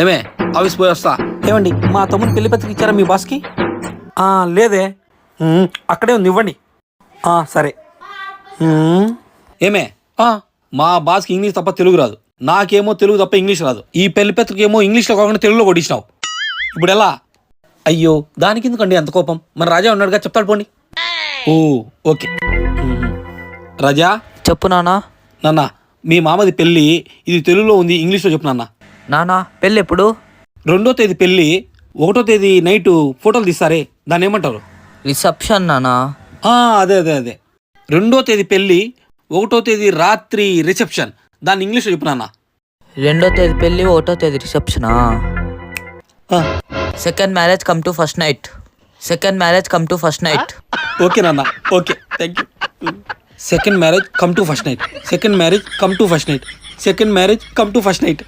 ఏమే ఆఫీస్ పోయి వస్తా. ఏమండి మా తమ్ముని పెళ్లి పత్రిక ఇచ్చారా మీ బాస్కి? లేదే. అక్కడే ఉంది, ఇవ్వండి. సరే. ఏమే మా బాస్కి ఇంగ్లీష్ తప్ప తెలుగు రాదు, నాకేమో తెలుగు తప్ప ఇంగ్లీష్ రాదు. ఈ పెళ్లి పత్రిక ఏమో ఇంగ్లీష్లో కాకుండా తెలుగులో కొట్టించినావు. ఇప్పుడు ఎలా? అయ్యో దానికి ఎందుకండి అంత కోపం? మన రాజా ఉన్నాడుగా, చెప్తాడు పోండి. ఓకే. రాజా చెప్పు నానా. నాన్న మీ మామది పెళ్ళి, ఇది తెలుగులో ఉంది, ఇంగ్లీష్లో చెప్పు నాన్న. నానా పెళ్ళి ఎప్పుడు? 2వ తేదీ పెళ్ళి, 1వ తేదీ నైట్ ఫోటోలు తీస్తారే, దాన్ని ఏమంటారు? రిసెప్షన్ నానా. అదే 2వ తేదీ పెళ్ళి, 1వ తేదీ రాత్రి రిసెప్షన్, దాన్ని ఇంగ్లీష్లో చెప్పు నాన్న. 2వ తేదీ పెళ్ళి, 1వ తేదీ రిసెప్షనా? Second marriage come to first night. Second marriage come to first night. Okay నాన్న, okay, thank you. Second marriage come to first night. Second marriage come to first night. Second marriage come to first night.